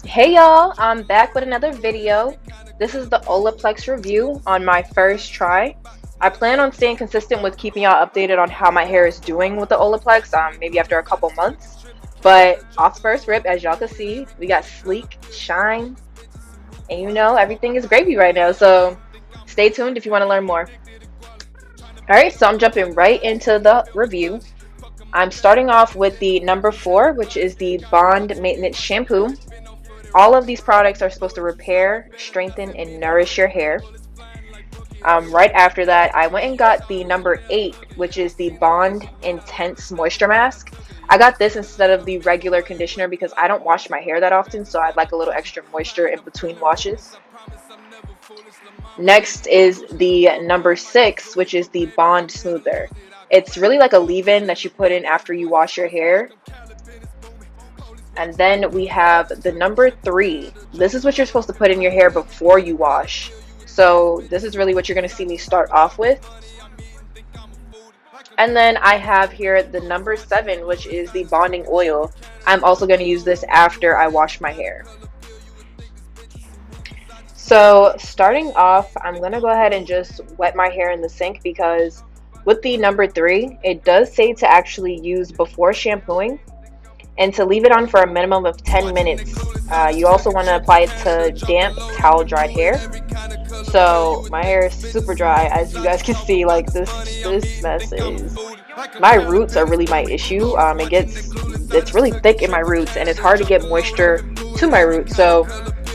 Hey y'all, I'm back with another video. This is the Olaplex review on my first try. I plan on staying consistent with keeping y'all updated on how my hair is doing with the Olaplex, maybe after a couple months. But off first rip, as y'all can see, we got sleek, shine, and you know, everything is gravy right now. So stay tuned if you want to learn more. Alright, so I'm jumping right into the review. I'm starting off with the number 4, which is the Bond Maintenance Shampoo. All of these products are supposed to repair, strengthen, and nourish your hair. Right after that, I went and got the number 8, which is the Bond Intense Moisture Mask. I got this instead of the regular conditioner because I don't wash my hair that often, so I'd like a little extra moisture in between washes. Next is the number 6, which is the Bond Smoother. It's really like a leave-in that you put in after you wash your hair. And then we have the number 3. This is what you're supposed to put in your hair before you wash. So this is really what you're going to see me start off with. And then I have here the number 7, which is the bonding oil. I'm also going to use this after I wash my hair. So starting off, I'm going to go ahead and just wet my hair in the sink because with the number 3, it does say to actually use before shampooing and to leave it on for a minimum of 10 minutes. You also want to apply it to damp, towel dried hair. So my hair is super dry, as you guys can see. Like this mess is. My roots are really my issue. It's really thick in my roots, and it's hard to get moisture to my roots. So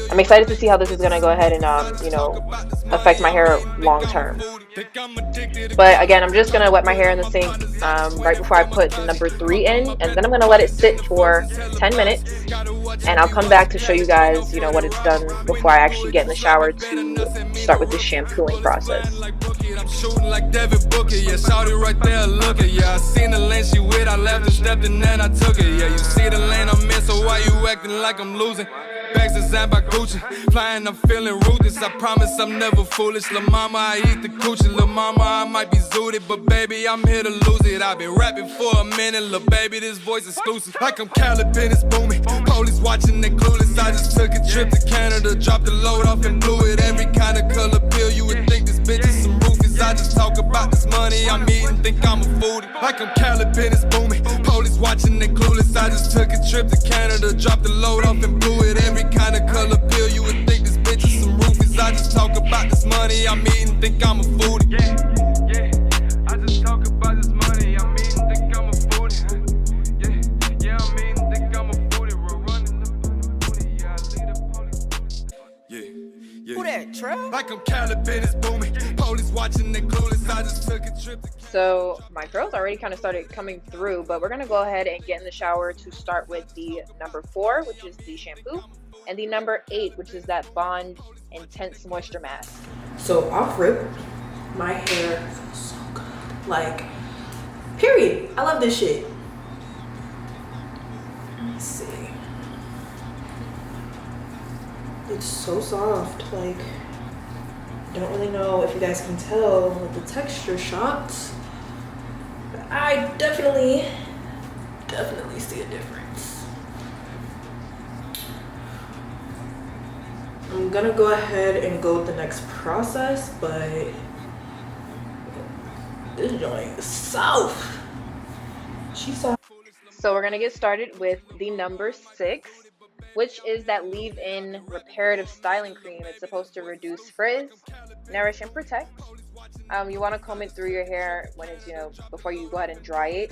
I'm excited to see how this is gonna go ahead and affect my hair long term. But again, I'm just gonna wet my hair in the sink right before I put the number 3 in, and then I'm gonna let it sit for 10 minutes, and I'll come back to show you guys, what it's done before I actually get in the shower to start with the shampooing process. I'm shooting like David Booker, yeah, shout it right there, look at, yeah, I seen the lane she with, I left and stepped and then I took it, yeah, you see the lane I'm in, so why you acting like I'm losing? Bags designed by Gucci, flying, I'm feeling ruthless, I promise I'm never foolish, lil' mama, I eat the coochie, lil' mama, I might be zooted, but baby, I'm here to lose it, I've been rapping for a minute, lil' baby, this voice exclusive, like I'm Caliban, it's booming, police watching, they clueless, I just took a trip to Canada, dropped the load off and blew it, every kind of color pill, you would think this bitch is some roofies, I just talk about this money I'm eating, think I'm a foodie, like I'm Caliban, it's booming, police watching, they clueless, I just took a trip to Canada, dropped the load off and blew it, every kind of color pill, you would think this bitch is some roofies, I just talk about this money I'm eating, think I'm a foodie, yeah, I just talk about this money I'm eating, think I'm a foodie, yeah, I'm eating, think I'm a foodie, we're running the booty, yeah, I lead the police, yeah. Who that, Trev? Like I'm Caliban, it's booming, police watching, they clueless, I just took a trip. So my curls already kind of started coming through, but we're going to go ahead and get in the shower to start with the number 4, which is the shampoo, and the number 8, which is that Bond Intense Moisture Mask. So off rip, my hair feels so good. Like, period. I love this shit. Let me see. It's so soft. Like, I don't really know if you guys can tell with the texture shots, but I definitely see a difference. I'm gonna go ahead and go with the next process, but this joint is soft. She's soft. So we're gonna get started with the number 6, which is that leave-in reparative styling cream. It's supposed to reduce frizz, nourish, and protect. You want to comb it through your hair when it's, before you go ahead and dry it,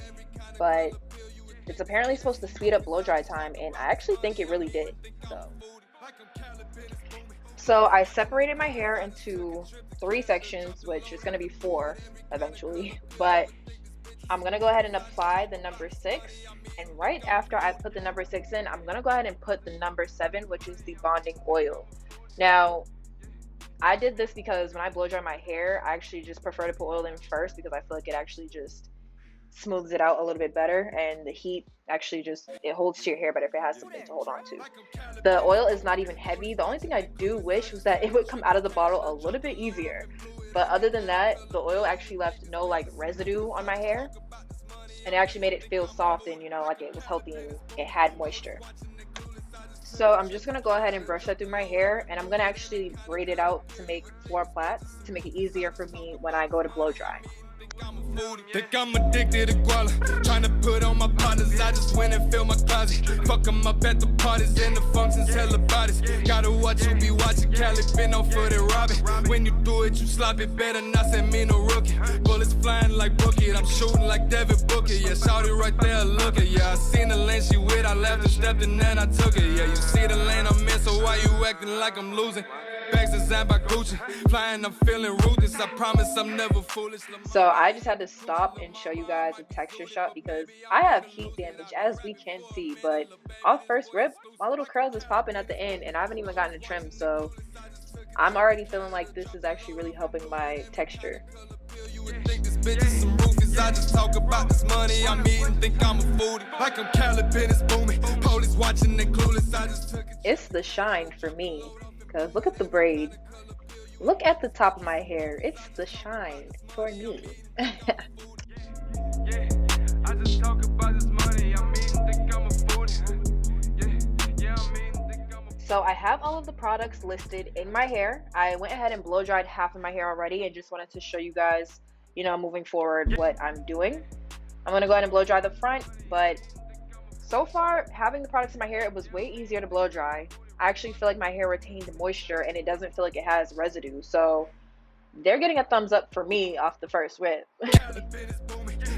but it's apparently supposed to speed up blow dry time, and I actually think it really did. So I separated my hair into 3 sections, which is going to be 4 eventually, but I'm going to go ahead and apply the number 6, and right after I put the number 6 in, I'm going to go ahead and put the number 7, which is the bonding oil. Now, I did this because when I blow dry my hair, I actually just prefer to put oil in first because I feel like it actually just smooths it out a little bit better, and the heat actually it holds to your hair better if it has something to hold on to. The oil is not even heavy. The only thing I do wish was that it would come out of the bottle a little bit easier, but other than that, the oil actually left no residue on my hair. and it actually made it feel soft and, you know, like it was healthy and it had moisture. So I'm just gonna go ahead and brush that through my hair, and I'm gonna actually braid it out to make 4 plaits to make it easier for me when I go to blow dry. Think I'm addicted to guala. Tryna put on my partners, I just went and fill my closet. Fuck 'em up at the parties and the functions, hella bodies. Gotta watch you be watching, Cali been on for the robbing. When you do it, you slop it better, not send me no rookie. Bullets flying like Bookie, I'm shooting like Devin Booker. Yeah, shout it right there, look at. Yeah, I seen the lane she with, I left and stepped and then I took it. Yeah, you see the lane I'm in, so why you acting like I'm losing? Bags designed by Gucci, flying, I'm feeling ruthless. I promise I'm never foolish. So I just had to stop and show you guys a texture shot because I have heat damage, as we can see. But off first rip, my little curls is popping at the end, and I haven't even gotten a trim. So I'm already feeling like this is actually really helping my texture. You would think this bitch is some roofies. I just talk about this money I'm eating, think I'm a foodie. Like I'm Cali, it's booming. Police watching, they clueless. I just took it. It's the shine for me. Because look at the braid. Look at the top of my hair. It's the shine for me. Yeah, I just talk about this money. I mean, think I'm a foodie. Yeah, I mean, think I'm a. So I have all of the products listed in my hair. I went ahead and blow dried half of my hair already and just wanted to show you guys, you know, moving forward what I'm doing. I'm going to go ahead and blow dry the front, but so far having the products in my hair, it was way easier to blow dry. I actually feel like my hair retained moisture and it doesn't feel like it has residue. So they're getting a thumbs up for me off the first rip.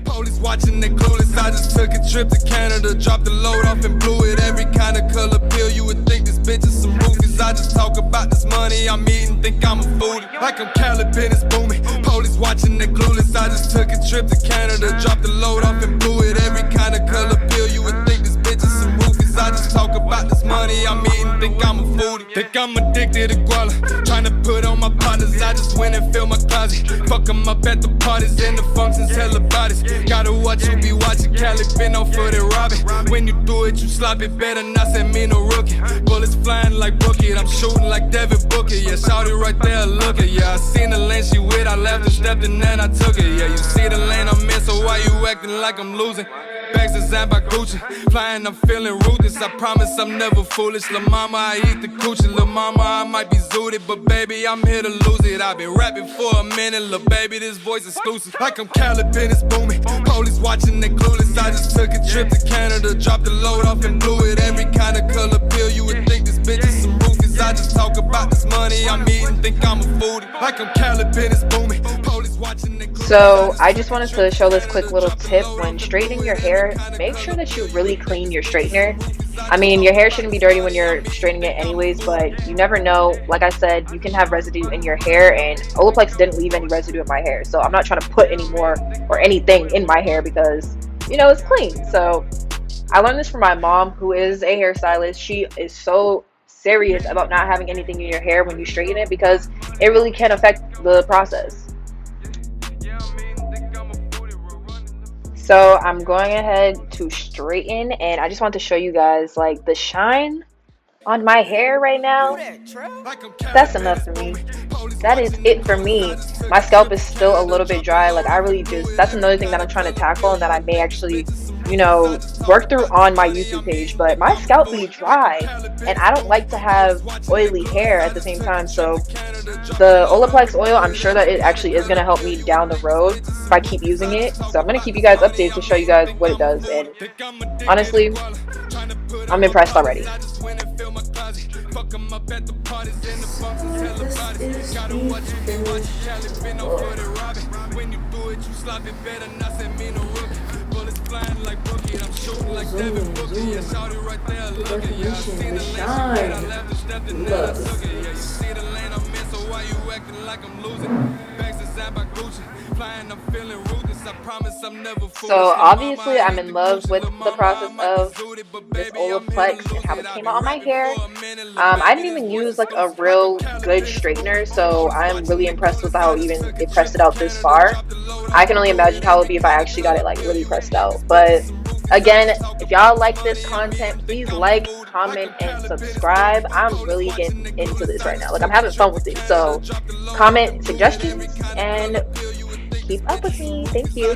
Police watching, they clueless. I just took a trip to Canada, dropped the load off and blew it. Every kind of color pill, you would think this bitch is some roofies. I just talk about this money I'm eating, think I'm a foodie. Like I'm Cali, it's booming. Police watching, they clueless. I just took a trip to Canada, dropped the load off and blew it. Every kind of color pill, you would think this bitch is some roofies. I just talk about this money I'm eating, think I'm a foodie. Think I'm addicted to guala. Tryna put on my partners, I just went and filled my closet. Fuck 'em up at the parties and the functions, hella bodies. Gotta watch you be watching, Cali been on for the robbing. When you do it, you slop it better, not send me no rookie. Bullets flying like Bookie, I'm shooting like Devin Booker. Yeah, shout it right there, look at. Yeah, I seen the lane she with, I left and stepped and then I took it. Yeah, you see the lane I'm in, so why you acting like I'm losing? Bags designed by Gucci, flying, I'm feeling ruthless. I promise I'm never foolish. La mama, I eat the coochie. La mama, I might be zooted, but baby, I'm here to lose it. I've been rapping for a minute, la baby, this voice exclusive. Like I'm Cali, it's booming. Police watching, they clueless. I just took a trip to Canada, dropped the load off and blew it. Every kind of color pill, you would think this bitch is some roofies. I just talk about this money I'm eating, think I'm a foodie. Like I'm Cali, it's booming. Police watching, they clueless. So I just wanted to show this quick little tip. When straightening your hair, make sure that you really clean your straightener. I mean, your hair shouldn't be dirty when you're straightening it anyways, but you never know. Like I said, you can have residue in your hair, and Olaplex didn't leave any residue in my hair. So I'm not trying to put any more or anything in my hair because, you know, it's clean. So I learned this from my mom, who is a hairstylist. She is so serious about not having anything in your hair when you straighten it because it really can affect the process. So I'm going ahead to straighten, and I just want to show you guys like the shine on my hair right now. That's enough for me. That is it for me. My scalp is still a little bit dry. Like I really just, that's another thing that I'm trying to tackle and that I may actually, you know, work through on my YouTube page. But my scalp be dry and I don't like to have oily hair at the same time. So the Olaplex oil, I'm sure that it actually is going to help me down the road if I keep using it. So I'm going to keep you guys updated to show you guys what it does. And honestly, I'm impressed already. So obviously I'm in love with the process of this Olaplex and how it came out on my hair. I didn't even use like a real good straightener, so I'm really impressed with how even it pressed it out this far. I can only imagine how it would be if I actually got it like really pressed out. But again, if y'all like this content, please like, comment, and subscribe. I'm really getting into this right now. Like I'm having fun with it. So comment suggestions and keep up with me. Thank you.